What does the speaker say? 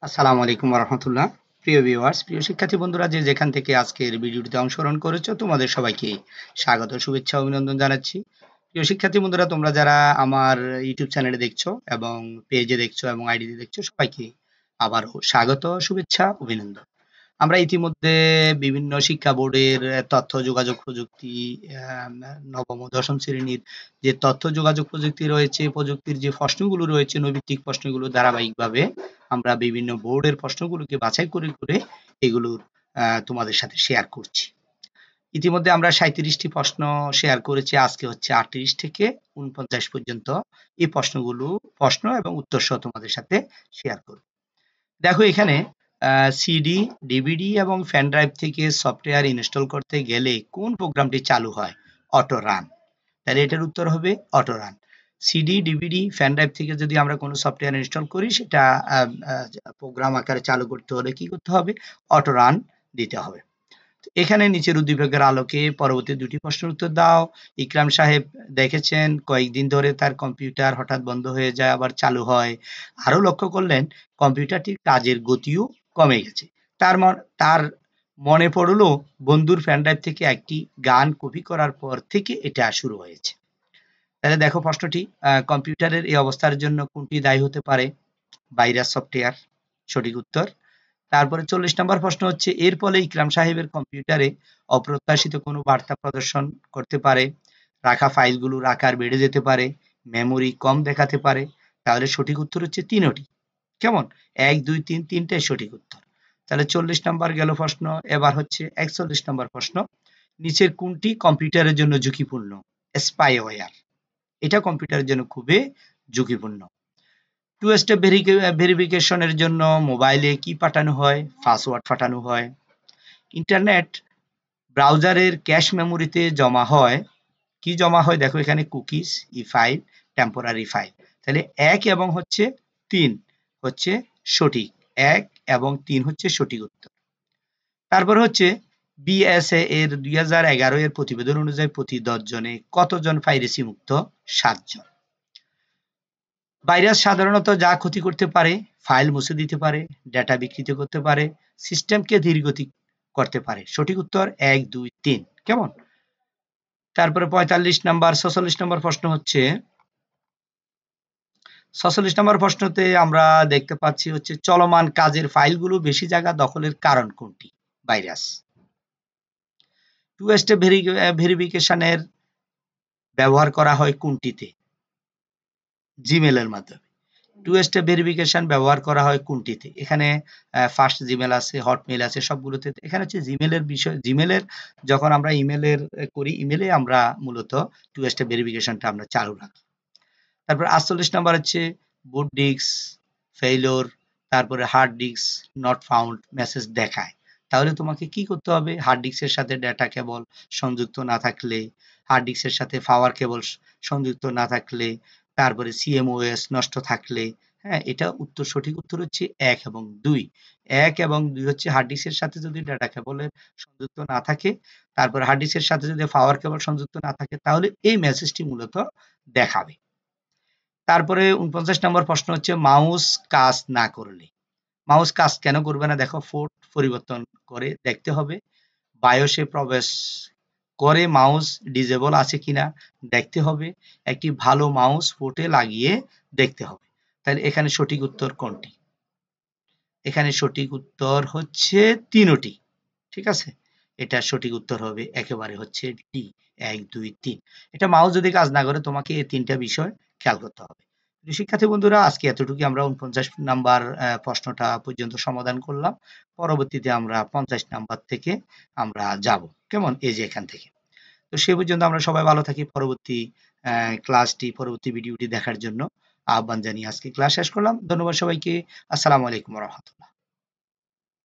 আসসালামু আলাইকুম রহমতুল্লাহ। প্রিয় ভিউয়ার্স, প্রিয় শিক্ষার্থী বন্ধুরা, যে যেখান থেকে আজকের ভিডিওটিতে অংশগ্রহণ করেছো, তোমাদের সবাইকে স্বাগত, শুভেচ্ছা, অভিনন্দন জানাচ্ছি। প্রিয় শিক্ষার্থী বন্ধুরা, তোমরা যারা আমার ইউটিউব চ্যানেলে দেখছো এবং পেজে দেখছো এবং আইডিতে দেখছো, সবাইকে আবারও স্বাগত, শুভেচ্ছা, অভিনন্দন। আমরা ইতিমধ্যে বিভিন্ন শিক্ষা বোর্ডের তথ্য যোগাযোগ প্রযুক্তি, আহ, নবম ও দশম শ্রেণীর যে তথ্য যোগাযোগ প্রযুক্তি রয়েছে, প্রযুক্তির যে প্রশ্নগুলো রয়েছে, নৈবিত্তিক প্রশ্নগুলো ধারাবাহিকভাবে আমরা বিভিন্ন বোর্ডের প্রশ্নগুলোকে বাছাই করে করে এগুলোর তোমাদের সাথে শেয়ার করছি। ইতিমধ্যে আমরা ৩৭টি প্রশ্ন শেয়ার করেছি, আজকে হচ্ছে ৩৮ থেকে ৪৯ পর্যন্ত এই প্রশ্ন এবং উত্তর সহ তোমাদের সাথে শেয়ার করব। দেখো এখানে সিডি, ডিভিডি এবং ফ্যান ড্রাইভ থেকে সফটওয়্যার ইনস্টল করতে গেলে কোন প্রোগ্রামটি চালু হয়? Auto run. তাহলে এটার উত্তর হবে auto run. CD, DVD, fan drive থেকে যদি আমরা কোনো সফটওয়্যার ইনস্টল করি, সেটা প্রোগ্রাম আকারে চালু করতে হলে কি করতে হবে? অটো রান দিতে হবে। এখানে নিচের উদ্দীপকের আলোকে পরবর্তী দুটি প্রশ্নের উত্তর দাও। ইকরাম সাহেব দেখেছেন কয়েকদিন ধরে তার কম্পিউটার হঠাৎ বন্ধ হয়ে যায়, আবার চালু হয়। আরো লক্ষ্য করলেন কম্পিউটারটির কাজের গতিও কমে গেছে। তার মনে পড়লো বন্ধুর ফ্যান ড্রাইভ থেকে একটি গান কপি করার পর থেকে এটা শুরু হয়েছে। তাহলে দেখো প্রশ্নটি, কম্পিউটারের এই অবস্থার জন্য কোনটি দায়ী হতে পারে? ভাইরাস সফটওয়্যার, সঠিক উত্তর। তারপরে ৪০ নম্বর প্রশ্ন হচ্ছে, এর ফলে ইকরাম সাহেবের কম্পিউটারে অপ্রত্যাশিত কোনো বার্তা প্রদর্শন করতে পারে, রাখা ফাইলগুলোর আকার বেড়ে যেতে পারে, মেমোরি কম দেখাতে পারে। তাহলে সঠিক উত্তর হচ্ছে তিনটি। কেমন? ১, ২, ৩, তিনটাই সঠিক উত্তর। তাহলে ৪০ নম্বর গেল প্রশ্ন। এবার হচ্ছে ৪১ নম্বর প্রশ্ন, নিচের কোনটি কম্পিউটারের জন্য ঝুঁকিপূর্ণ? স্পাইওয়্যার, এটা কম্পিউটারের জন্য খুবই ঝুঁকিপূর্ণ। টু স্টেপ ভেরিফিকেশনের জন্য মোবাইলে কি পাঠানো হয়? পাসওয়ার্ড পাঠানো হয়। ইন্টারনেট ব্রাউজারের ক্যাশ মেমোরিতে জমা হয়, কি জমা হয়? দেখো এখানে কুকিজ, ই ফাইল, টেম্পোরারি ফাইল। তাহলে ১ এবং হচ্ছে ৩ হচ্ছে সঠিক। ১ এবং ৩ হচ্ছে সঠিক উত্তর। তারপর হচ্ছে বিএসএ এর ২০১১ এর প্রতিবেদন অনুযায়ী প্রতি ১০ জনে কতজন পাইরেসি মুক্ত? ৭ জন। ভাইরাস সাধারণত যা ক্ষতি করতে পারে, ফাইল মুছে দিতে পারে, ডেটা বিকৃত করতে পারে, সিস্টেমকে ধীরগতি করতে পারে। সঠিক উত্তর ১, ২, ৩। কেমন? তারপরে ৪৫ নাম্বার ৪৬ নম্বর প্রশ্ন হচ্ছে, ৪৬ নম্বর প্রশ্নতে আমরা দেখতে পাচ্ছি হচ্ছে চলমান কাজের ফাইলগুলো বেশি জায়গা দখলের কারণ কোনটি? ভাইরাস। টু স্টেপ ভেরিফিকেশনের ব্যবহার করা হয় কোনটিতে? জিমেল এর মাধ্যমে। টু স্টেপ ভেরিফিকেশন ব্যবহার করা হয় কোনটিতে? এখানে ফার্স্ট জিমেল আছে, হটমেইল আছে, সবগুলোতে। এখানে হচ্ছে জিমেলের বিষয়, জিমেলের যখন আমরা ইমেলের করি, ইমেলে আমরা মূলত টু স্টেপ ভেরিফিকেশনটা আমরা চালু রাখি। তারপর ৪৮ নাম্বার হচ্ছে বুট ডিস্ক ফেইলিউর, তারপরে hard disk not found message দেখায়। তাহলে তোমাকে কি করতে হবে? হার্ড ডিস্কের সাথে ডেটা কেবল সংযুক্ত না থাকলে, হার্ড ডিস্কের সাথে পাওয়ার কেবল সংযুক্ত না থাকলে, তারপরে সিএমওএস নষ্ট থাকলে, হ্যাঁ, এটা উত্তর, সঠিক উত্তর হচ্ছে ১ এবং ২। ১ এবং ২ হচ্ছে হার্ড ডিস্কের সাথে যদি ডেটা কেবলের সংযুক্ত না থাকে, তারপরে হার্ড ডিস্কের সাথে যদি পাওয়ার কেবল সংযুক্ত না থাকে, তাহলে এই মেসেজটি মূলত দেখাবে। তারপরে ৪৯ নম্বর প্রশ্ন হচ্ছে মাউস কাজ না করলে। মাউস কাজ কেন করবে না? দেখো পোর্ট পরিবর্তন করে দেখতে হবে, বায়োসে প্রবেশ করে মাউস ডিসেবল আছে কিনা দেখতে হবে, একটি ভালো মাউস পোর্টে লাগিয়ে দেখতে হবে। তাহলে এখানে সঠিক উত্তর কোনটি? এখানে সঠিক উত্তর হচ্ছে তিনটি। ঠিক আছে? এটা সঠিক উত্তর হবে একেবারে হচ্ছে ডি, ১, ২, ৩। এটা মাউস যদি কাজ না করে, তোমাকে এই ৩ টা বিষয় খেয়াল করতে হবে। শিক্ষার্থী বন্ধুরা, আজকে এতটুকুই। আমরা ৪৯ নাম্বার প্রশ্নটা পর্যন্ত সমাধান করলাম। পরবর্তীতে আমরা ৫০ নাম্বার থেকে আমরা যাব। কেমন? এই যে এখান থেকে। তো সে পর্যন্ত আমরা সবাই ভালো থাকি। পরবর্তী পরবর্তী ভিডিওটি দেখার জন্য আহ্বান জানিয়ে আজকে ক্লাস শেষ করলাম। ধন্যবাদ সবাইকে। আসসালামু আলাইকুম ওয়া রাহমাতুল্লাহ।